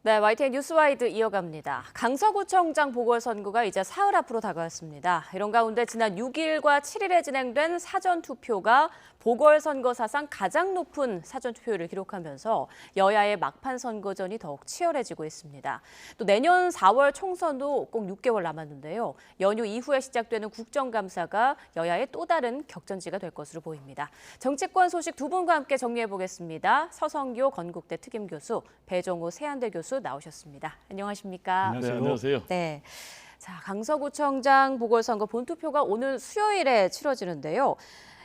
네, YTN 뉴스와이드 이어갑니다. 강서구청장 보궐선거가 이제 사흘 앞으로 다가왔습니다. 이런 가운데 지난 6일과 7일에 진행된 사전투표가 보궐선거 사상 가장 높은 사전투표율을 기록하면서 여야의 막판 선거전이 더욱 치열해지고 있습니다. 또 내년 4월 총선도 꼭 6개월 남았는데요. 연휴 이후에 시작되는 국정감사가 여야의 또 다른 격전지가 될 것으로 보입니다. 정치권 소식 두 분과 함께 정리해보겠습니다. 서성교 건국대 특임교수, 배종우 세안대 교수 나오셨습니다. 안녕하십니까? 안녕하세요. 네, 안녕하세요. 네. 자, 강서구청장 보궐선거 본투표가 오늘 수요일에 치러지는데요.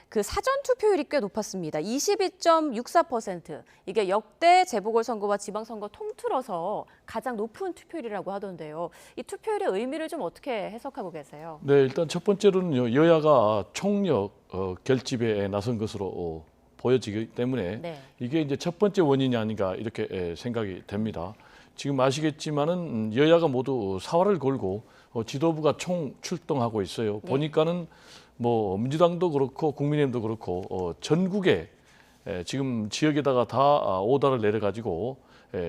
그 사전투표율이 꽤 높았습니다. 22.64%. 이게 역대 재보궐선거와 지방선거 통틀어서 가장 높은 투표율이라고 하던데요. 이 투표율의 의미를 좀 어떻게 해석하고 계세요? 네, 일단 첫 번째로는요. 여야가 총력 결집에 나선 것으로 보여지기 때문에 네. 이게 이제 첫 번째 원인이 아닌가 이렇게 생각이 됩니다. 지금 아시겠지만은 여야가 모두 사활을 걸고 지도부가 총 출동하고 있어요. 네. 보니까는 뭐 민주당도 그렇고 국민의힘도 그렇고 전국에 지금 지역에다가 다 오다를 내려가지고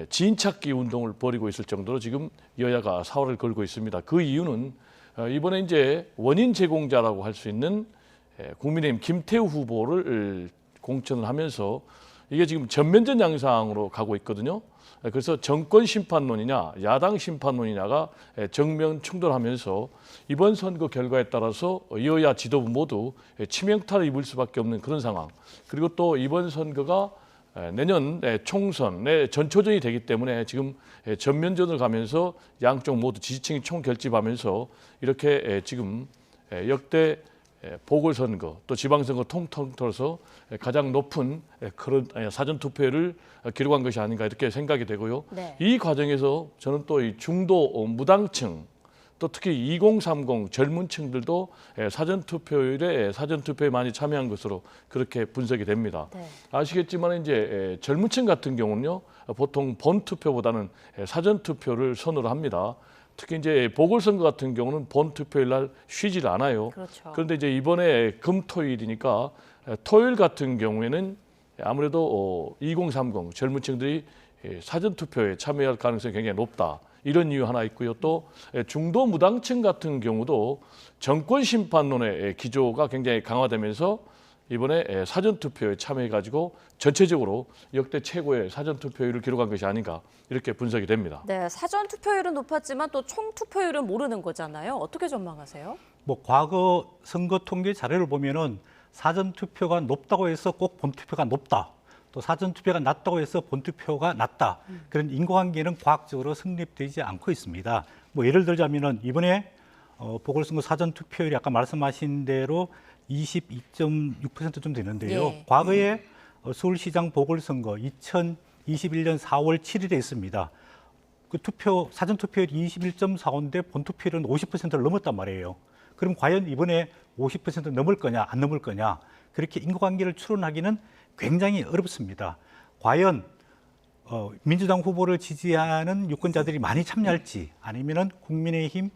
지인 찾기 운동을 벌이고 있을 정도로 지금 여야가 사활을 걸고 있습니다. 그 이유는 이번에 이제 원인 제공자라고 할 수 있는 국민의힘 김태우 후보를 공천을 하면서 이게 지금 전면전 양상으로 가고 있거든요. 그래서 정권 심판론이냐 야당 심판론이냐가 정면 충돌하면서 이번 선거 결과에 따라서 여야 지도부 모두 치명타를 입을 수밖에 없는 그런 상황. 그리고 또 이번 선거가 내년 총선의 전초전이 되기 때문에 지금 전면전을 가면서 양쪽 모두 지지층이 총결집하면서 이렇게 지금 역대 보궐선거 또 지방선거 통틀어서 가장 높은 그런 사전투표율을 기록한 것이 아닌가 이렇게 생각이 되고요. 네. 이 과정에서 저는 또 이 중도 무당층 또 특히 2030 젊은 층들도 사전투표에 많이 참여한 것으로 그렇게 분석이 됩니다. 네. 아시겠지만 이제 젊은 층 같은 경우는요. 보통 본투표보다는 사전투표를 선호를 합니다. 특히 이제 보궐선거 같은 경우는 본투표일 날 쉬질 않아요. 그렇죠. 그런데 이제 이번에 금토일이니까 토요일 같은 경우에는 아무래도 2030 젊은 층들이 사전투표에 참여할 가능성이 굉장히 높다. 이런 이유 하나 있고요. 또 중도 무당층 같은 경우도 정권 심판론의 기조가 굉장히 강화되면서 이번에 사전투표에 참여해가지고 전체적으로 역대 최고의 사전투표율을 기록한 것이 아닌가 이렇게 분석이 됩니다. 네, 사전투표율은 높았지만 또 총투표율은 모르는 거잖아요. 어떻게 전망하세요? 뭐 과거 선거 통계 자료를 보면은 사전투표가 높다고 해서 꼭 본투표가 높다. 또 사전투표가 낮다고 해서 본투표가 낮다. 그런 인과관계는 과학적으로 성립되지 않고 있습니다. 뭐 예를 들자면은 이번에 보궐선거 사전투표율이 아까 말씀하신 대로 22.6%좀 되는데요. 예. 과거에 서울시장 보궐선거 2021년 4월 7일에 있습니다. 그 사전투표율이 21.45인데 본투표율은 50%를 넘었단 말이에요. 그럼 과연 이번에 50% 넘을 거냐 안 넘을 거냐 그렇게 인과관계를 추론하기는 굉장히 어렵습니다. 과연 민주당 후보를 지지하는 유권자들이 많이 참여할지 아니면은 국민의힘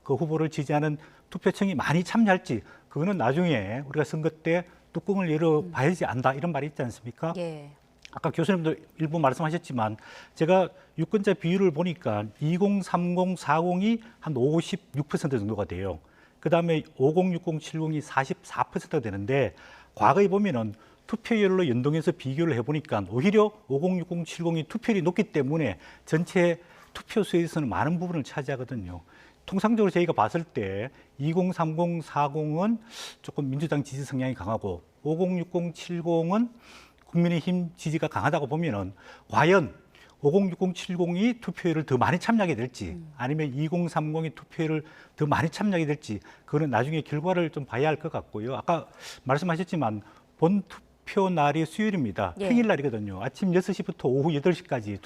그 후보를 지지하는 투표층이 많이 참여할지 그거는 나중에 우리가 선거 때 뚜껑을 열어봐야지 안다 이런 말이 있지 않습니까? 예. 아까 교수님도 일부 말씀하셨지만 제가 유권자 비율을 보니까 2030, 40이 한 56% 정도가 돼요. 그다음에 50, 60, 70이 44%가 되는데 과거에 보면은 투표율로 연동해서 비교를 해보니까 오히려 50, 60, 70이 투표율이 높기 때문에 전체 투표수에서는 많은 부분을 차지하거든요. 통상적으로 저희가 봤을 때 2030, 40은 조금 민주당 지지 성향이 강하고 50, 60, 70은 국민의힘 지지가 강하다고 보면은 과연 50, 60, 70이 투표율을 더 많이 참여하게 될지 아니면 2030이 투표율을 더 많이 참여하게 될지 그거는 나중에 결과를 좀 봐야 할 것 같고요. 아까 말씀하셨지만 본투표 날이 수요일입니다. 예. 평일날이거든요. 아침 6시부터 오후 8시까지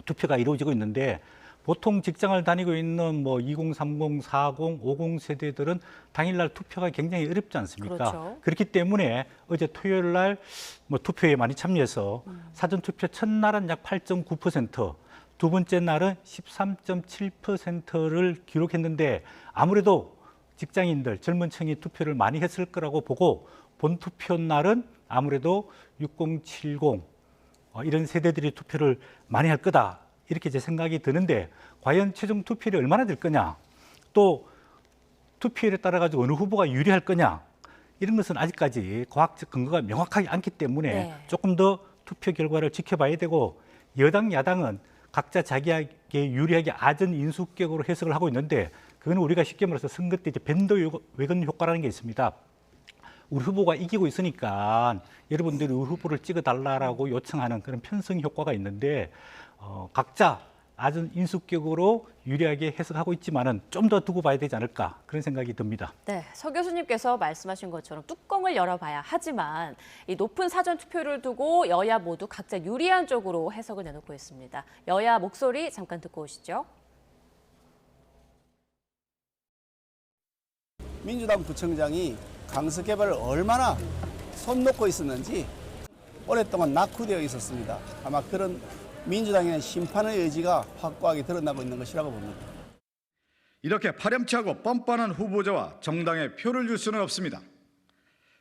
투표가 이루어지고 있는데 보통 직장을 다니고 있는 뭐 2030, 40, 50 세대들은 당일날 투표가 굉장히 어렵지 않습니까? 그렇죠. 그렇기 때문에 어제 토요일 날 뭐 투표에 많이 참여해서 사전투표 첫날은 약 8.9%, 두 번째 날은 13.7%를 기록했는데 아무래도 직장인들, 젊은 층이 투표를 많이 했을 거라고 보고 본투표 날은 아무래도 60, 70 이런 세대들이 투표를 많이 할 거다. 이렇게 제 생각이 드는데 과연 최종 투표율이 얼마나 될 거냐, 또 투표율에 따라 가지고 어느 후보가 유리할 거냐, 이런 것은 아직까지 과학적 근거가 명확하지 않기 때문에 네. 조금 더 투표 결과를 지켜봐야 되고, 여당 야당은 각자 자기에게 유리하게 아전 인수격으로 해석을 하고 있는데, 그건 우리가 쉽게 말해서 선거 때 이제 밴더웨건 효과라는 게 있습니다. 우리 후보가 이기고 있으니까 여러분들이 우리 후보를 찍어달라고 요청하는 그런 편성 효과가 있는데, 각자 아전 인수격으로 유리하게 해석하고 있지만은 좀 더 두고 봐야 되지 않을까, 그런 생각이 듭니다. 네, 서 교수님께서 말씀하신 것처럼 뚜껑을 열어봐야 하지만 이 높은 사전 투표를 두고 여야 모두 각자 유리한 쪽으로 해석을 내놓고 있습니다. 여야 목소리 잠깐 듣고 오시죠. 민주당 부청장이 강서 개발을 얼마나 손 놓고 있었는지 오랫동안 낙후되어 있었습니다. 아마 그런 민주당의 심판의 의지가 확고하게 드러나고 있는 것이라고 봅니다. 이렇게 파렴치하고 뻔뻔한 후보자와 정당에 표를 줄 수는 없습니다.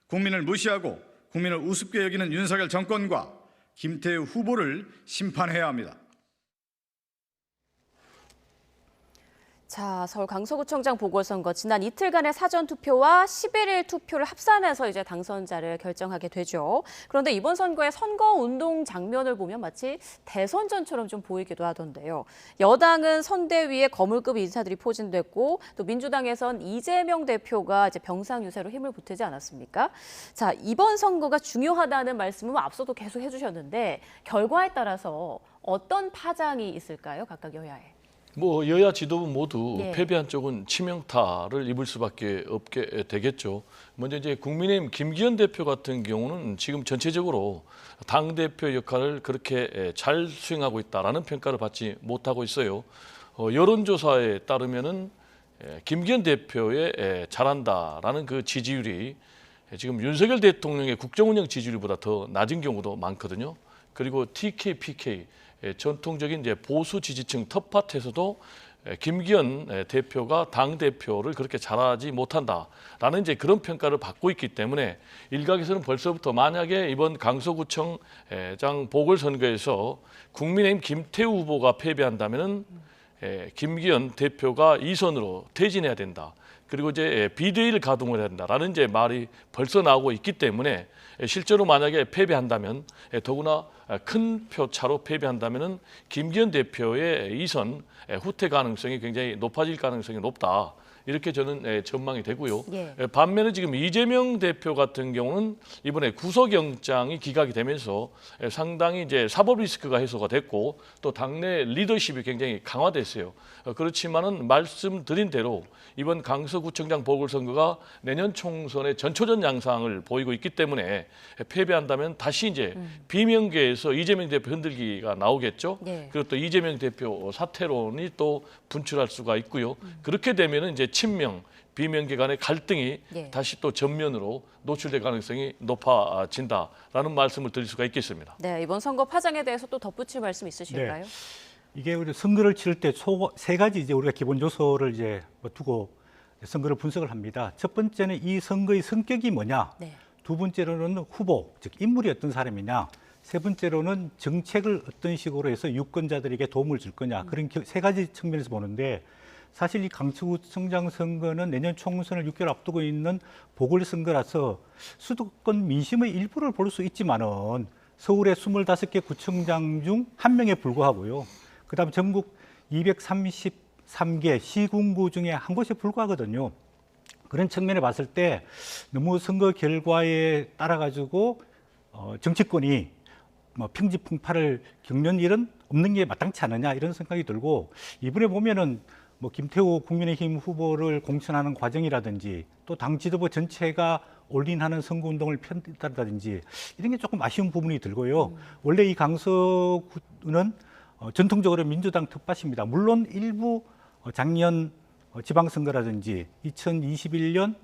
국민을 무시하고 국민을 우습게 여기는 윤석열 정권과 김태우 후보를 심판해야 합니다. 자, 서울 강서구청장 보궐선거 지난 이틀간의 사전 투표와 11일 투표를 합산해서 이제 당선자를 결정하게 되죠. 그런데 이번 선거의 선거 운동 장면을 보면 마치 대선전처럼 좀 보이기도 하던데요. 여당은 선대위에 거물급 인사들이 포진됐고, 또 민주당에선 이재명 대표가 이제 병상 유세로 힘을 보태지 않았습니까? 자, 이번 선거가 중요하다는 말씀은 앞서도 계속 해주셨는데 결과에 따라서 어떤 파장이 있을까요? 각각 여야에. 뭐 여야 지도부 모두 네. 패배한 쪽은 치명타를 입을 수밖에 없게 되겠죠. 먼저 이제 국민의힘 김기현 대표 같은 경우는 지금 전체적으로 당 대표 역할을 그렇게 잘 수행하고 있다라는 평가를 받지 못하고 있어요. 여론조사에 따르면은 김기현 대표의 잘한다라는 그 지지율이 지금 윤석열 대통령의 국정운영 지지율보다 더 낮은 경우도 많거든요. 그리고 TK, PK 전통적인 이제 보수 지지층 텃밭에서도 김기현 대표가 당 대표를 그렇게 잘하지 못한다라는 이제 그런 평가를 받고 있기 때문에 일각에서는 벌써부터 만약에 이번 강서구청장 보궐선거에서 국민의힘 김태우 후보가 패배한다면은 김기현 대표가 2선으로 퇴진해야 된다. 그리고 이제 비대위를 가동을 해야 된다라는 이제 말이 벌써 나오고 있기 때문에 실제로 만약에 패배한다면 더구나 큰 표 차로 패배한다면은 김기현 대표의 2선 후퇴 가능성이 굉장히 높아질 가능성이 높다. 이렇게 저는 전망이 되고요. 예. 반면에 지금 이재명 대표 같은 경우는 이번에 구속영장이 기각이 되면서 상당히 이제 사법 리스크가 해소가 됐고 또 당내 리더십이 굉장히 강화됐어요. 그렇지만은 말씀드린 대로 이번 강서구청장 보궐선거가 내년 총선의 전초전 양상을 보이고 있기 때문에 패배한다면 다시 이제 비명계에서 이재명 대표 흔들기가 나오겠죠. 예. 그리고 또 이재명 대표 사퇴론이 또 분출할 수가 있고요. 그렇게 되면은 이제 친명, 비명계 간의 갈등이 예. 다시 또 전면으로 노출될 가능성이 높아진다라는 말씀을 드릴 수가 있겠습니다. 네, 이번 선거 파장에 대해서 또 덧붙일 말씀 있으실까요? 네. 이게 우리 선거를 치를 때 세 가지 이제 우리가 기본 요소를 이제 두고 선거를 분석을 합니다. 첫 번째는 이 선거의 성격이 뭐냐. 네. 두 번째로는 후보, 즉 인물이 어떤 사람이냐. 세 번째로는 정책을 어떤 식으로 해서 유권자들에게 도움을 줄 거냐. 그런 세 가지 측면에서 보는데, 사실 이 강서구청장 선거는 내년 총선을 6개월 앞두고 있는 보궐선거라서 수도권 민심의 일부를 볼 수 있지만은 서울의 25개 구청장 중 한 명에 불과하고요. 그다음 전국 233개 시군구 중에 한 곳에 불과하거든요. 그런 측면에 봤을 때 너무 선거 결과에 따라 가지고 정치권이 뭐 평지풍파를 겪는 일은 없는 게 마땅치 않느냐, 이런 생각이 들고, 이번에 보면은 뭐 김태우 국민의힘 후보를 공천하는 과정이라든지 또 당 지도부 전체가 올인하는 선거운동을 편들다든지 이런 게 조금 아쉬운 부분이 들고요. 원래 이 강서구는 전통적으로 민주당 텃밭입니다. 물론 일부 작년 지방선거라든지 2021년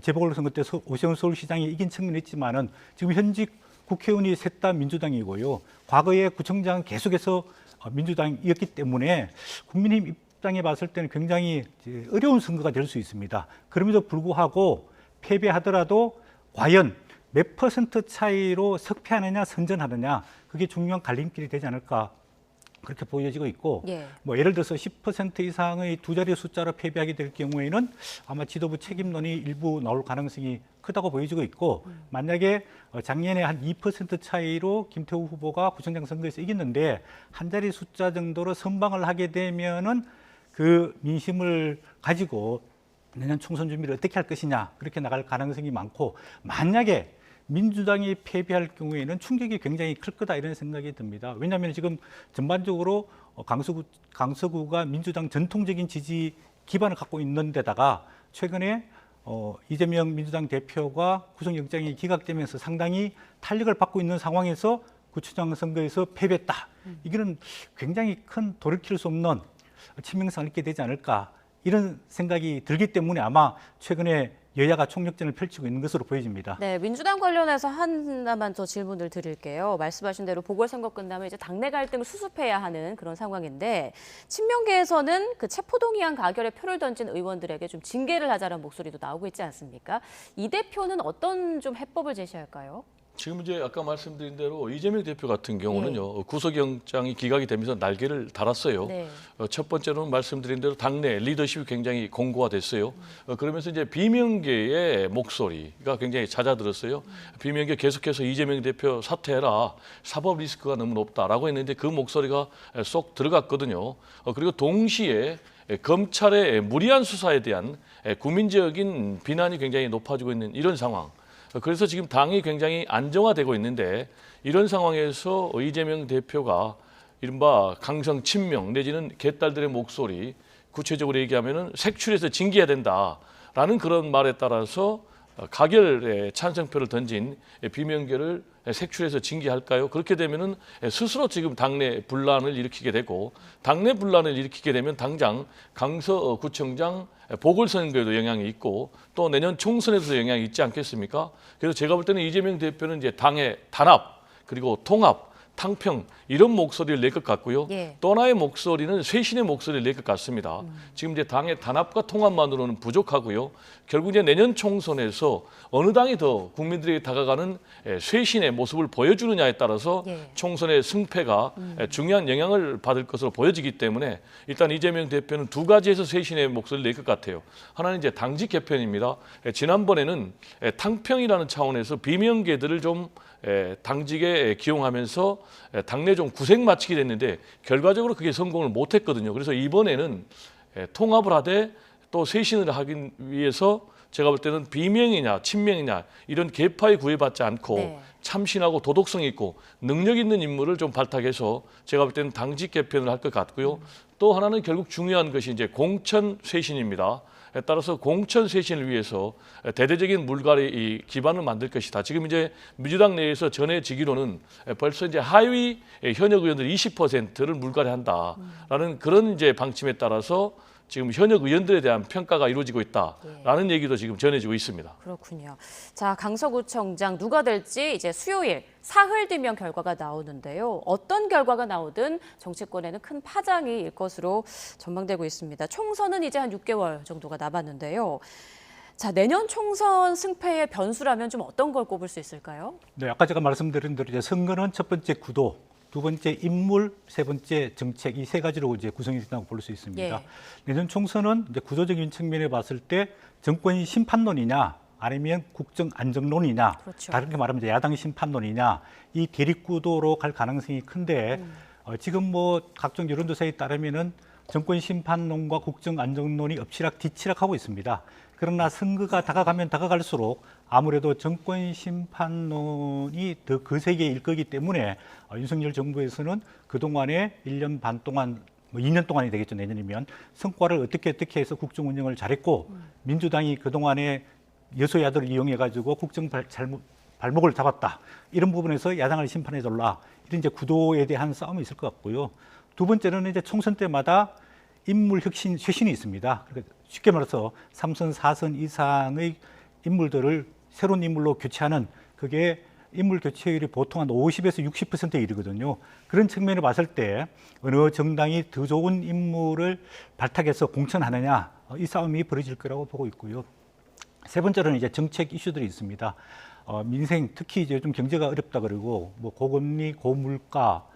재보궐선거 때 오세훈 서울시장이 이긴 측면이 있지만은 지금 현직 국회의원이 셋 다 민주당이고요. 과거에 구청장은 계속해서 민주당이었기 때문에 국민의힘 입장에 봤을 때는 굉장히 어려운 선거가 될 수 있습니다. 그럼에도 불구하고 패배하더라도 과연 몇 % 차이로 석패하느냐 선전하느냐, 그게 중요한 갈림길이 되지 않을까 그렇게 보여지고 있고 예. 뭐 예를 들어서 10% 이상의 두 자리 숫자로 패배하게 될 경우에는 아마 지도부 책임론이 일부 나올 가능성이 크다고 보여지고 있고 만약에 작년에 한 2% 차이로 김태우 후보가 구청장 선거에서 이겼는데 한 자리 숫자 정도로 선방을 하게 되면은 그 민심을 가지고 내년 총선 준비를 어떻게 할 것이냐 그렇게 나갈 가능성이 많고 만약에 민주당이 패배할 경우에는 충격이 굉장히 클 거다 이런 생각이 듭니다. 왜냐하면 지금 전반적으로 강서구가 민주당 전통적인 지지 기반을 갖고 있는 데다가 최근에 이재명 민주당 대표가 구속영장이 기각되면서 상당히 탄력을 받고 있는 상황에서 구청장 선거에서 패배했다. 이거는 굉장히 큰 돌이킬 수 없는 치명상을 입게 되지 않을까 이런 생각이 들기 때문에 아마 최근에 여야가 총력전을 펼치고 있는 것으로 보여집니다. 네, 민주당 관련해서 하나만 더 질문을 드릴게요. 말씀하신 대로 보궐선거 끝나면 이제 당내 갈등을 수습해야 하는 그런 상황인데 친명계에서는 그 체포동의안 가결에 표를 던진 의원들에게 좀 징계를 하자는 목소리도 나오고 있지 않습니까? 이 대표는 어떤 좀 해법을 제시할까요? 지금 이제 아까 말씀드린 대로 이재명 대표 같은 경우는요 구속영장이 기각이 되면서 날개를 달았어요. 네. 첫 번째로는 말씀드린 대로 당내 리더십이 굉장히 공고화됐어요. 그러면서 이제 비명계의 목소리가 굉장히 잦아들었어요. 비명계 계속해서 이재명 대표 사퇴해라. 사법 리스크가 너무 높다라고 했는데 그 목소리가 쏙 들어갔거든요. 그리고 동시에 검찰의 무리한 수사에 대한 국민적인 비난이 굉장히 높아지고 있는 이런 상황. 그래서 지금 당이 굉장히 안정화되고 있는데 이런 상황에서 이재명 대표가 이른바 강성 친명 내지는 개딸들의 목소리 구체적으로 얘기하면은 색출해서 징계해야 된다라는 그런 말에 따라서 가결에 찬성표를 던진 비명계를 색출해서 징계할까요? 그렇게 되면은 스스로 지금 당내 분란을 일으키게 되고 당내 분란을 일으키게 되면 당장 강서구청장 보궐선거에도 영향이 있고 또 내년 총선에도 영향이 있지 않겠습니까? 그래서 제가 볼 때는 이재명 대표는 이제 당의 단합 그리고 통합, 탕평 이런 목소리를 낼 것 같고요. 예. 또 하나의 목소리는 쇄신의 목소리를 낼 것 같습니다. 지금 이제 당의 단합과 통합만으로는 부족하고요. 결국 이제 내년 총선에서 어느 당이 더 국민들에게 다가가는 쇄신의 모습을 보여주느냐에 따라서 예. 총선의 승패가 중요한 영향을 받을 것으로 보여지기 때문에 일단 이재명 대표는 두 가지에서 쇄신의 목소리를 낼 것 같아요. 하나는 이제 당직 개편입니다. 지난번에는 탕평이라는 차원에서 비명계들을 좀 당직에 기용하면서 당내 좀 구색 맞추게 됐는데 결과적으로 그게 성공을 못했거든요. 그래서 이번에는 통합을 하되 또 쇄신을 하기 위해서 제가 볼 때는 비명이냐 친명이냐 이런 계파에 구애받지 않고 네. 참신하고 도덕성 있고 능력 있는 인물을 좀 발탁해서 제가 볼 때는 당직 개편을 할 것 같고요. 또 하나는 결국 중요한 것이 이제 공천 쇄신입니다. 따라서 공천 쇄신을 위해서 대대적인 물갈이 기반을 만들 것이다. 지금 이제 민주당 내에서 전해지기로는 벌써 이제 하위 현역 의원들 20%를 물갈이한다라는 그런 이제 방침에 따라서 지금 현역 의원들에 대한 평가가 이루어지고 있다라는 얘기도 지금 전해지고 있습니다. 그렇군요. 자, 강서구청장 누가 될지 이제 수요일 사흘 뒤면 결과가 나오는데요. 어떤 결과가 나오든 정치권에는 큰 파장이 일 것으로 전망되고 있습니다. 총선은 이제 한 6개월 정도가 남았는데요. 자, 내년 총선 승패의 변수라면 좀 어떤 걸 꼽을 수 있을까요? 네, 아까 제가 말씀드린 대로 이제 선거는 첫 번째 구도, 두 번째 인물, 세 번째 정책 이 세 가지로 이제 구성이 된다고 볼 수 있습니다. 예. 내년 총선은 이제 구조적인 측면에 봤을 때 정권 심판론이냐 아니면 국정 안정론이냐 그렇죠. 다르게 말하면 이제 야당 심판론이냐 이 대립 구도로 갈 가능성이 큰데 지금 뭐 각종 여론조사에 따르면은 정권 심판론과 국정 안정론이 엎치락 뒤치락하고 있습니다. 그러나 선거가 다가가면 다가갈수록 아무래도 정권 심판론이 더 거세게 일 거기 때문에 윤석열 정부에서는 그동안에 1년 반 동안, 뭐 2년 동안이 되겠죠, 내년이면. 성과를 어떻게 해서 국정 운영을 잘했고 민주당이 그동안에 여소야들을 이용해가지고 국정 발목을 잡았다. 이런 부분에서 야당을 심판해달라. 이런 이제 구도에 대한 싸움이 있을 것 같고요. 두 번째는 이제 총선 때마다 인물 혁신, 쇄신이 있습니다. 그러니까 쉽게 말해서 3선, 4선 이상의 인물들을 새로운 인물로 교체하는 그게 인물 교체율이 보통 한 50에서 60%의 일이거든요. 그런 측면을 봤을 때 어느 정당이 더 좋은 인물을 발탁해서 공천하느냐 이 싸움이 벌어질 거라고 보고 있고요. 세 번째로는 이제 정책 이슈들이 있습니다. 민생 특히 이제 요즘 경제가 어렵다 그러고 뭐 고금리, 고물가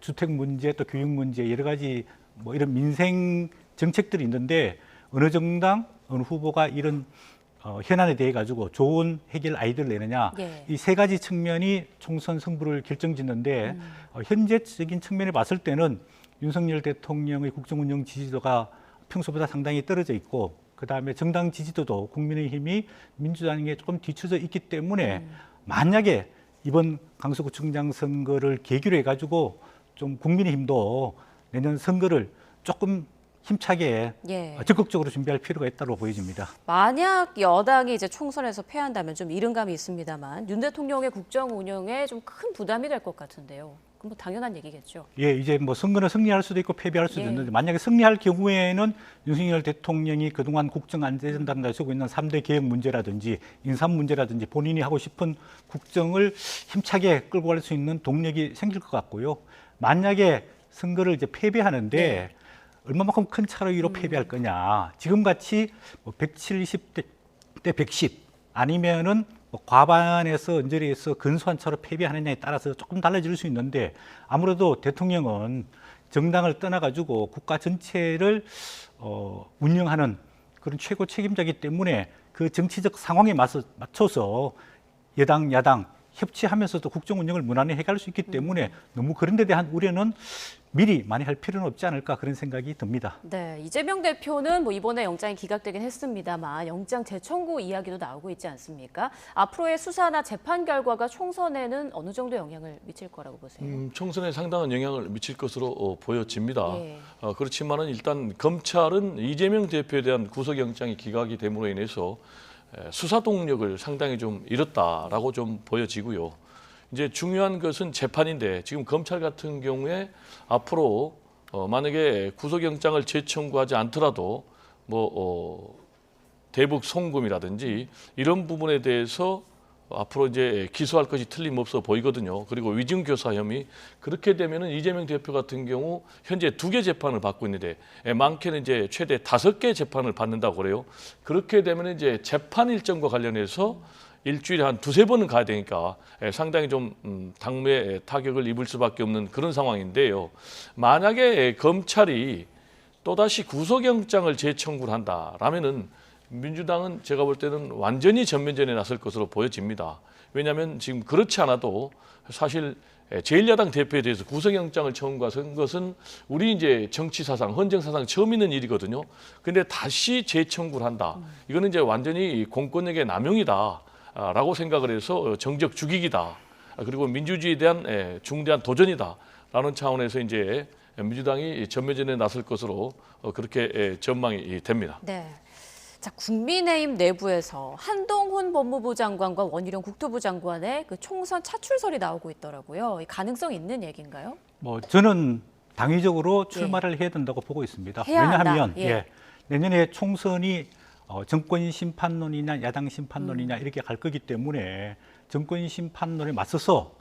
주택 문제 또 교육 문제 여러 가지 뭐 이런 민생 정책들이 있는데 어느 정당 어느 후보가 이런 현안에 대해 가지고 좋은 해결 아이디어를 내느냐 예. 이 세 가지 측면이 총선 승부를 결정짓는데 현재적인 측면에 봤을 때는 윤석열 대통령의 국정운영 지지도가 평소보다 상당히 떨어져 있고 그다음에 정당 지지도도 국민의힘이 민주당에 조금 뒤쳐져 있기 때문에 만약에 이번 강서구청장 선거를 계기로 해가지고 좀 국민의힘도 내년 선거를 조금 힘차게 예. 적극적으로 준비할 필요가 있다고 보여집니다. 만약 여당이 이제 총선에서 패한다면 좀 이른감이 있습니다만 윤 대통령의 국정 운영에 좀 큰 부담이 될 것 같은데요. 그럼 뭐 당연한 얘기겠죠. 예, 이제 뭐 선거는 승리할 수도 있고 패배할 수도 예. 있는데 만약에 승리할 경우에는 윤석열 대통령이 그동안 국정안전당을 가지고 있는 3대 개혁 문제라든지 인삼 문제라든지 본인이 하고 싶은 국정을 힘차게 끌고 갈 수 있는 동력이 생길 것 같고요. 만약에 선거를 이제 패배하는데 네. 얼마만큼 큰 차이로 패배할 거냐. 지금같이 뭐 170대 110 아니면은 뭐 과반에서 언저리에서 근소한 차로 패배하느냐에 따라서 조금 달라질 수 있는데 아무래도 대통령은 정당을 떠나가지고 국가 전체를 운영하는 그런 최고 책임자이기 때문에 그 정치적 상황에 맞춰서 여당, 야당 협치하면서도 국정 운영을 무난히 해갈 수 있기 때문에 너무 그런 데 대한 우려는 미리 많이 할 필요는 없지 않을까 그런 생각이 듭니다. 네, 이재명 대표는 뭐 이번에 영장이 기각되긴 했습니다만 영장 재청구 이야기도 나오고 있지 않습니까? 앞으로의 수사나 재판 결과가 총선에는 어느 정도 영향을 미칠 거라고 보세요? 총선에 상당한 영향을 미칠 것으로 보여집니다. 예. 그렇지만은 일단 검찰은 이재명 대표에 대한 구속영장이 기각이 됨으로 인해서 수사 동력을 상당히 좀 잃었다라고 좀 보여지고요. 이제 중요한 것은 재판인데 지금 검찰 같은 경우에 앞으로 만약에 구속영장을 재청구하지 않더라도 대북 송금이라든지 이런 부분에 대해서 앞으로 이제 기소할 것이 틀림없어 보이거든요. 그리고 위증교사 혐의 그렇게 되면은 이재명 대표 같은 경우 현재 2개 재판을 받고 있는데 많게는 이제 최대 5개 재판을 받는다고 그래요. 그렇게 되면 이제 재판 일정과 관련해서 일주일에 한 2-3번은 가야 되니까 상당히 좀 당무에 타격을 입을 수밖에 없는 그런 상황인데요. 만약에 검찰이 또다시 구속영장을 재청구를 한다라면은 민주당은 제가 볼 때는 완전히 전면전에 나설 것으로 보여집니다. 왜냐하면 지금 그렇지 않아도 사실 제1야당 대표에 대해서 구속영장을 청구한 것은 우리 이제 정치 사상, 헌정 사상 처음 있는 일이거든요. 근데 다시 재청구를 한다. 이거는 이제 완전히 공권력의 남용이다라고 생각을 해서 정적 죽이기다. 그리고 민주주의에 대한 중대한 도전이다라는 차원에서 이제 민주당이 전면전에 나설 것으로 그렇게 전망이 됩니다. 네. 자, 국민의힘 내부에서 한동훈 법무부 장관과 원희룡 국토부 장관의 그 총선 차출설이 나오고 있더라고요. 가능성 있는 얘기인가요? 뭐 저는 당위적으로 출마를 해야 된다고 보고 있습니다. 해야 왜냐하면 한다. 예. 내년에 총선이 정권 심판론이냐 야당 심판론이냐 이렇게 갈 거기 때문에 정권 심판론에 맞서서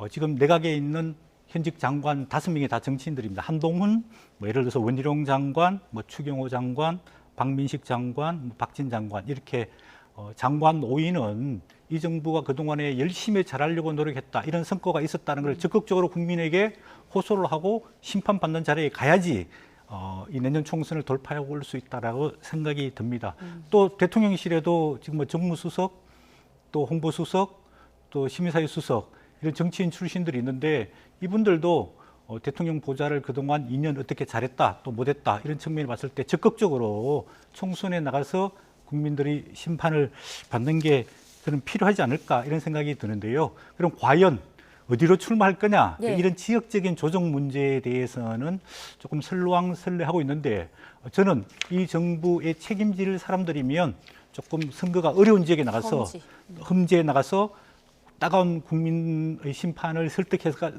지금 내각에 있는 현직 장관 5명이 다 정치인들입니다. 한동훈, 뭐 예를 들어서 원희룡 장관, 뭐 추경호 장관, 박민식 장관, 박진 장관 이렇게 장관 5인은 이 정부가 그동안에 열심히 잘하려고 노력했다 이런 성과가 있었다는 걸 적극적으로 국민에게 호소를 하고 심판받는 자리에 가야지 이 내년 총선을 돌파해 올 수 있다라고 생각이 듭니다. 또 대통령실에도 지금 뭐 정무수석, 또 홍보수석, 또 시민사회수석 이런 정치인 출신들이 있는데 이분들도 대통령 보좌를 그동안 2년 어떻게 잘했다 또 못했다 이런 측면을 봤을 때 적극적으로 총선에 나가서 국민들이 심판을 받는 게 저는 필요하지 않을까 이런 생각이 드는데요. 그럼 과연 어디로 출마할 거냐 네. 이런 지역적인 조정 문제에 대해서는 조금 설왕설래하고 있는데 저는 이 정부의 책임질 사람들이면 조금 선거가 어려운 지역에 나가서 험지에 나가서 따가운 국민의 심판을 설득해서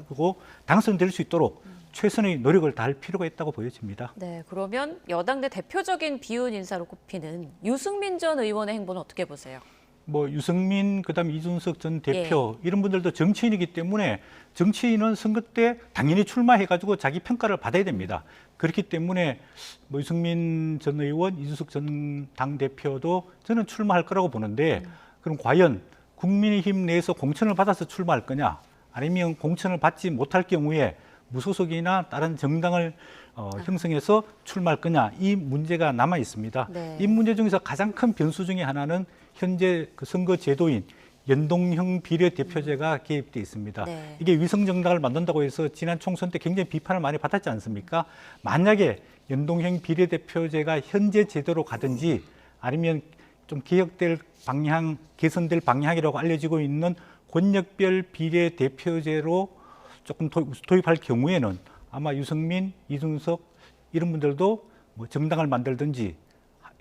당선될 수 있도록 최선의 노력을 다할 필요가 있다고 보여집니다. 네, 그러면 여당 내 대표적인 비윤 인사로 꼽히는 유승민 전 의원의 행보는 어떻게 보세요? 뭐 유승민 그다음에 이준석 전 대표 이런 분들도 정치인이기 때문에 정치인은 선거 때 당연히 출마해가지고 자기 평가를 받아야 됩니다. 그렇기 때문에 뭐 유승민 전 의원, 이준석 전 당대표도 저는 출마할 거라고 보는데 그럼 과연 국민의힘 내에서 공천을 받아서 출마할 거냐 아니면 공천을 받지 못할 경우에 무소속이나 다른 정당을 형성해서 출마할 거냐 이 문제가 남아 있습니다. 네. 이 문제 중에서 가장 큰 변수 중에 하나는 현재 그 선거 제도인 연동형 비례대표제가 개입돼 있습니다. 네. 이게 위성정당을 만든다고 해서 지난 총선 때 굉장히 비판을 많이 받았지 않습니까? 만약에 연동형 비례대표제가 현재 제도로 가든지 아니면 좀 개혁될 방향, 개선될 방향이라고 알려지고 있는 권역별 비례대표제로 조금 도입할 경우에는 아마 유승민, 이준석 이런 분들도 뭐 정당을 만들든지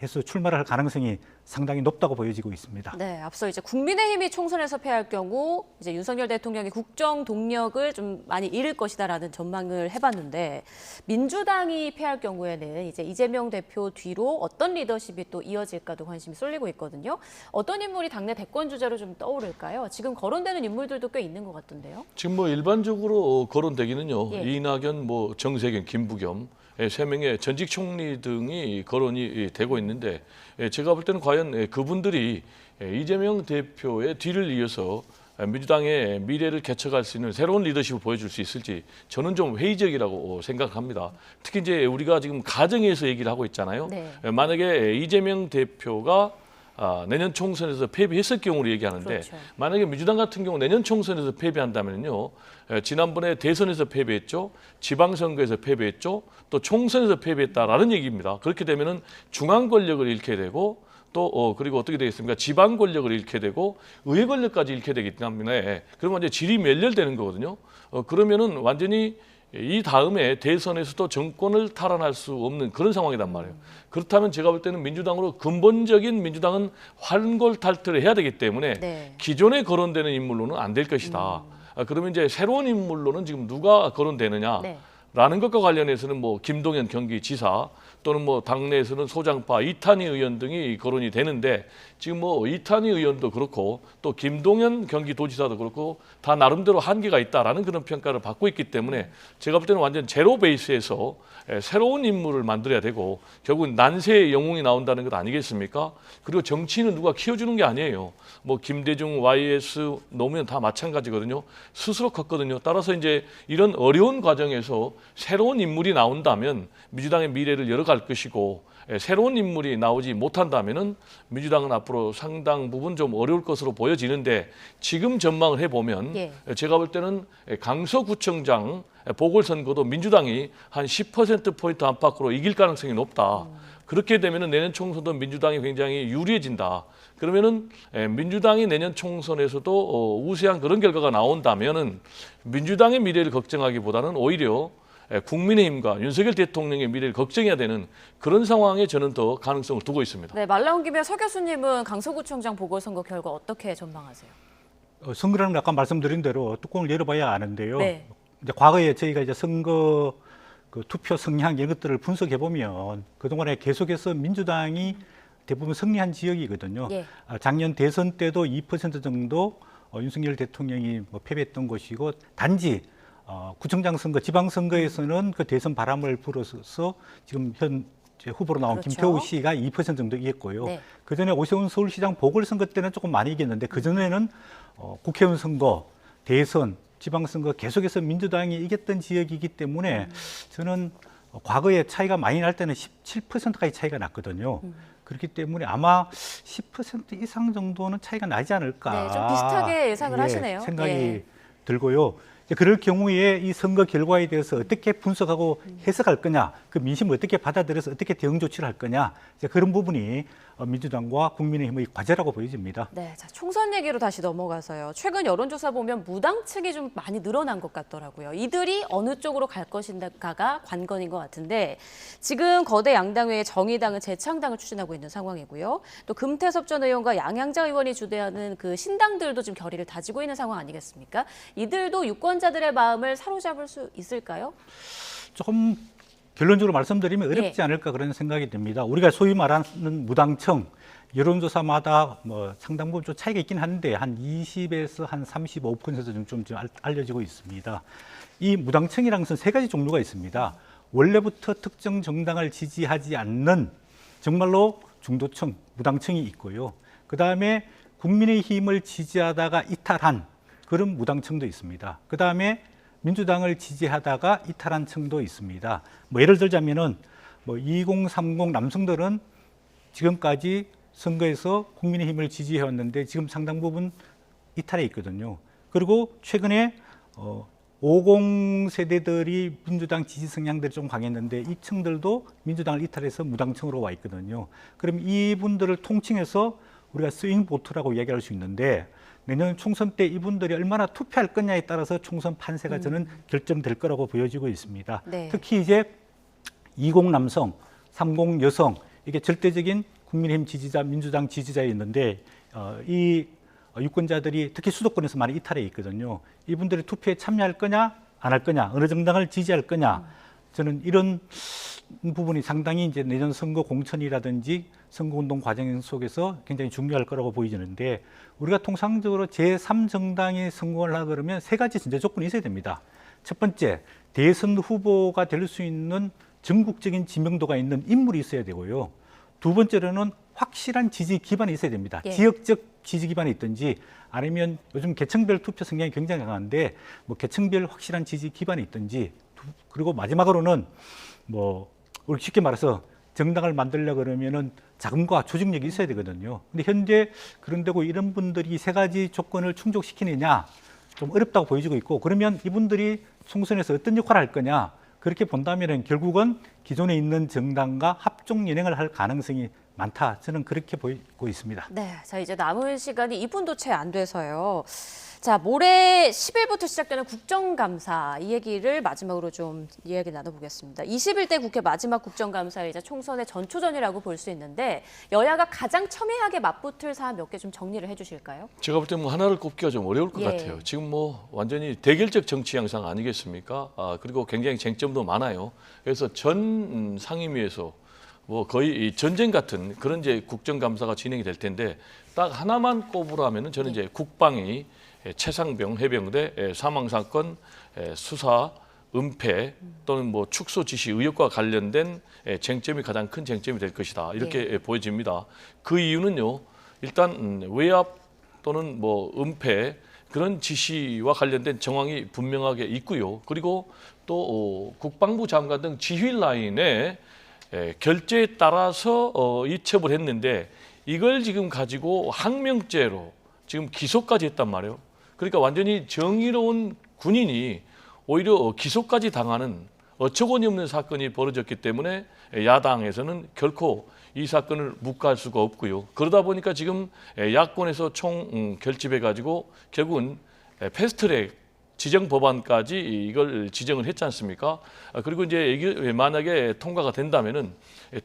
해서 출마를 할 가능성이 상당히 높다고 보여지고 있습니다. 네, 앞서 이제 국민의힘이 총선에서 패할 경우 이제 윤석열 대통령이 국정 동력을 좀 많이 잃을 것이다라는 전망을 해봤는데 민주당이 패할 경우에는 이제 이재명 대표 뒤로 어떤 리더십이 또 이어질까도 관심이 쏠리고 있거든요. 어떤 인물이 당내 대권 주자로 좀 떠오를까요? 지금 거론되는 인물들도 꽤 있는 것 같던데요. 지금 뭐 일반적으로 거론되기는요. 예. 이낙연, 뭐 정세균, 김부겸 세 명의 전직 총리 등이 거론이 되고 있는데 제가 볼 때는 과연 그분들이 이재명 대표의 뒤를 이어서 민주당의 미래를 개척할 수 있는 새로운 리더십을 보여줄 수 있을지 저는 좀 회의적이라고 생각합니다. 특히 이제 우리가 지금 가정에서 얘기를 하고 있잖아요. 네. 만약에 이재명 대표가 내년 총선에서 패배했을 경우를 얘기하는데 그렇죠. 만약에 민주당 같은 경우 내년 총선에서 패배한다면요. 지난번에 대선에서 패배했죠. 지방선거에서 패배했죠. 또 총선에서 패배했다라는 얘기입니다. 그렇게 되면은 중앙 권력을 잃게 되고 또 그리고 어떻게 되겠습니까? 지방 권력을 잃게 되고 의회 권력까지 잃게 되기 때문에 그러면 이제 질이 멸렬되는 거거든요. 그러면은 완전히 이 다음에 대선에서도 정권을 탈환할 수 없는 그런 상황이란 말이에요. 그렇다면 제가 볼 때는 민주당으로 근본적인 민주당은 환골탈퇴를 해야 되기 때문에 네. 기존에 거론되는 인물로는 안 될 것이다. 그러면 이제 새로운 인물로는 지금 누가 거론되느냐? 네. 라는 것과 관련해서는 뭐 김동연 경기지사 또는 뭐 당내에서는 소장파 이탄희 의원 등이 거론이 되는데 지금 뭐 이탄희 의원도 그렇고 또 김동연 경기도지사도 그렇고 다 나름대로 한계가 있다라는 그런 평가를 받고 있기 때문에 제가 볼 때는 완전 제로 베이스에서 새로운 인물을 만들어야 되고 결국은 난세의 영웅이 나온다는 것 아니겠습니까? 그리고 정치인은 누가 키워주는 게 아니에요. 뭐 김대중, YS, 노무현 다 마찬가지거든요. 스스로 컸거든요. 따라서 이제 이런 어려운 과정에서 새로운 인물이 나온다면 민주당의 미래를 열어갈 것이고 새로운 인물이 나오지 못한다면은 민주당은 앞으로 상당 부분 좀 어려울 것으로 보여지는데 지금 전망을 해보면 예. 제가 볼 때는 강서구청장 보궐선거도 민주당이 한 10%포인트 안팎으로 이길 가능성이 높다. 그렇게 되면은 내년 총선도 민주당이 굉장히 유리해진다. 그러면은 민주당이 내년 총선에서도 우세한 그런 결과가 나온다면은 민주당의 미래를 걱정하기보다는 오히려 국민의힘과 윤석열 대통령의 미래를 걱정해야 되는 그런 상황에 저는 더 가능성을 두고 있습니다. 네, 말 나온 김에 서 교수님은 강서구청장 보궐선거 결과 어떻게 전망하세요? 선거라는 아까 말씀드린 대로 뚜껑을 열어봐야 아는데요. 네. 이제 과거에 저희가 이제 선거 그 투표 성향 이런 것들을 분석해 보면 그동안에 계속해서 민주당이 대부분 승리한 지역이거든요. 예. 작년 대선 때도 2% 정도 윤석열 대통령이 뭐 패배했던 것이고 단지 구청장 선거, 지방선거에서는 그 대선 바람을 불어서 지금 현재 후보로 나온 그렇죠. 김태우 씨가 2% 정도 이겼고요. 네. 그 전에 오세훈 서울시장 보궐선거 때는 조금 많이 이겼는데 그 전에는 국회의원 선거, 대선, 지방선거 계속해서 민주당이 이겼던 지역이기 때문에 저는 과거에 차이가 많이 날 때는 17%까지 차이가 났거든요. 그렇기 때문에 아마 10% 이상 정도는 차이가 나지 않을까. 네, 좀 비슷하게 예상을 하시네요. 생각이 예. 들고요. 이제 그럴 경우에 이 선거 결과에 대해서 어떻게 분석하고 해석할 거냐, 그 민심을 어떻게 받아들여서 어떻게 대응 조치를 할 거냐, 이제 그런 부분이 민주당과 국민의힘의 과제라고 보여집니다. 네, 자, 총선 얘기로 다시 넘어가서요. 최근 여론조사 보면 무당 측이 좀 많이 늘어난 것 같더라고요. 이들이 어느 쪽으로 갈 것인가가 관건인 것 같은데 지금 거대 양당 외에 정의당은 재창당을 추진하고 있는 상황이고요. 또 금태섭 전 의원과 양양자 의원이 주도하는 그 신당들도 지금 결의를 다지고 있는 상황 아니겠습니까? 이들도 유권자들의 마음을 사로잡을 수 있을까요? 조금 결론적으로 말씀드리면 어렵지 않을까 그런 생각이 듭니다. 우리가 소위 말하는 무당청 여론조사마다 뭐 상당 부분 좀 차이가 있긴 한데 한 20에서 한 35% 정도 좀 알려지고 있습니다. 이 무당청이라는 것은 세 가지 종류가 있습니다. 원래부터 특정 정당을 지지하지 않는 정말로 중도청, 무당청이 있고요. 그다음에 국민의힘을 지지하다가 이탈한 그런 무당청도 있습니다. 그다음에 민주당을 지지하다가 이탈한 층도 있습니다. 뭐 예를 들자면은 뭐 2030 남성들은 지금까지 선거에서 국민의힘을 지지해왔는데 지금 상당 부분 이탈해 있거든요. 그리고 최근에 50 세대들이 민주당 지지 성향들이 좀 강했는데 이 층들도 민주당을 이탈해서 무당층으로 와 있거든요. 그럼 이분들을 통칭해서 우리가 스윙 보트라고 이야기할 수 있는데 내년 총선 때 이분들이 얼마나 투표할 거냐에 따라서 총선 판세가 저는 결정될 거라고 보여지고 있습니다. 네. 특히 이제 20 남성, 30 여성 이게 절대적인 국민의힘 지지자, 민주당 지지자였는데 이 유권자들이 특히 수도권에서 많이 이탈해 있거든요. 이분들이 투표에 참여할 거냐, 안 할 거냐, 어느 정당을 지지할 거냐. 저는 이런 부분이 상당히 이제 내년 선거 공천이라든지 선거운동 과정 속에서 굉장히 중요할 거라고 보이는데 우리가 통상적으로 제3정당이 성공을 하려 그러면 세 가지 전제 조건이 있어야 됩니다. 첫 번째, 대선 후보가 될 수 있는 전국적인 지명도가 있는 인물이 있어야 되고요. 두 번째로는 확실한 지지 기반이 있어야 됩니다. 예. 지역적 지지 기반이 있든지 아니면 요즘 계층별 투표 성향이 굉장히 강한데 뭐 계층별 확실한 지지 기반이 있든지 그리고 마지막으로는 뭐 우리 쉽게 말해서 정당을 만들려고 그러면은 자금과 조직력이 있어야 되거든요. 근데 현재 그런데고 이런 분들이 세 가지 조건을 충족시키느냐 좀 어렵다고 보여지고 있고 그러면 이분들이 총선에서 어떤 역할을 할 거냐 그렇게 본다면은 결국은 기존에 있는 정당과 합종 연행을 할 가능성이 많다. 저는 그렇게 보이고 있습니다. 네, 자 이제 남은 시간이 2분도 채 안 돼서요. 자, 모레 10일부터 시작되는 국정감사 이 얘기를 마지막으로 좀 이야기 나눠보겠습니다. 21대 국회 마지막 국정감사이자 총선의 전초전이라고 볼 수 있는데 여야가 가장 첨예하게 맞붙을 사안 몇 개 좀 정리를 해주실까요? 제가 볼 때 뭐 하나를 꼽기가 좀 어려울 것 예. 같아요. 지금 뭐 완전히 대결적 정치 양상 아니겠습니까? 그리고 굉장히 쟁점도 많아요. 그래서 전 상임위에서 뭐 거의 전쟁 같은 그런 이제 국정감사가 진행이 될 텐데 딱 하나만 꼽으라면은 저는 이제 국방위, 최상병 해병대 사망 사건 수사 은폐 또는 뭐 축소 지시 의혹과 관련된 쟁점이 가장 큰 쟁점이 될 것이다 이렇게 보여집니다. 그 이유는요 일단 외압 또는 뭐 은폐 그런 지시와 관련된 정황이 분명하게 있고요. 그리고 또 국방부 장관 등 지휘 라인에 결재에 따라서 이첩을 했는데 이걸 지금 가지고 항명죄로 지금 기소까지 했단 말이에요. 그러니까 완전히 정의로운 군인이 오히려 기소까지 당하는 어처구니 없는 사건이 벌어졌기 때문에 야당에서는 결코 이 사건을 묵과할 수가 없고요. 그러다 보니까 지금 야권에서 총 결집해가지고 결국은 패스트트랙 지정 법안까지 이걸 지정을 했지 않습니까? 그리고 이제 이게 만약에 통과가 된다면은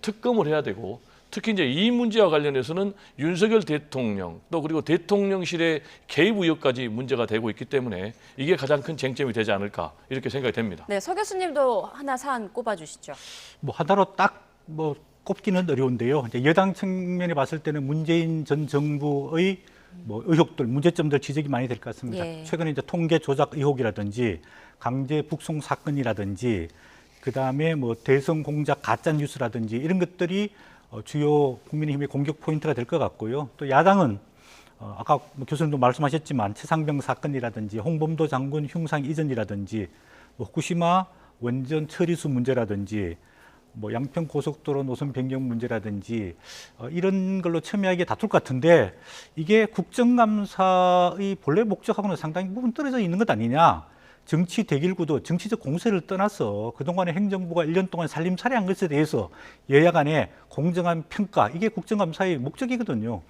특검을 해야 되고 특히 이제 이 문제와 관련해서는 윤석열 대통령 또 그리고 대통령실의 개입 의혹까지 문제가 되고 있기 때문에 이게 가장 큰 쟁점이 되지 않을까 이렇게 생각이 됩니다. 네, 서 교수님도 하나 사안 꼽아주시죠. 뭐 하나로 딱 뭐 꼽기는 어려운데요. 이제 여당 측면에 봤을 때는 문재인 전 정부의 뭐 의혹들, 문제점들 지적이 많이 될 것 같습니다. 예. 최근에 이제 통계 조작 의혹이라든지 강제 북송 사건이라든지 그다음에 뭐 대선 공작 가짜 뉴스라든지 이런 것들이 주요 국민의힘의 공격 포인트가 될 것 같고요. 또 야당은 아까 뭐 교수님도 말씀하셨지만 최상병 사건이라든지 홍범도 장군 흉상 이전이라든지 뭐 후쿠시마 원전 처리수 문제라든지 뭐 양평 고속도로 노선 변경 문제라든지 이런 걸로 첨예하게 다툴 것 같은데 이게 국정감사의 본래 목적하고는 상당히 부분 떨어져 있는 것 아니냐. 정치 대결 구도, 정치적 공세를 떠나서 그동안에 행정부가 1년 동안 살림살이한 것에 대해서 여야 간의 공정한 평가, 이게 국정감사의 목적이거든요.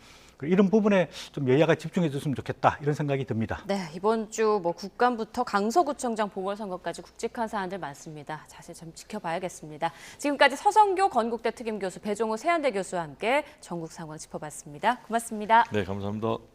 이런 부분에 좀 여야가 집중해 줬으면 좋겠다 이런 생각이 듭니다. 네, 이번 주 뭐 국감부터 강서구청장 보궐선거까지 굵직한 사안들 많습니다. 자세히 좀 지켜봐야겠습니다. 지금까지 서성교 건국대 특임교수 배종호 세안대 교수와 함께 전국 상황 짚어봤습니다. 고맙습니다. 네, 감사합니다.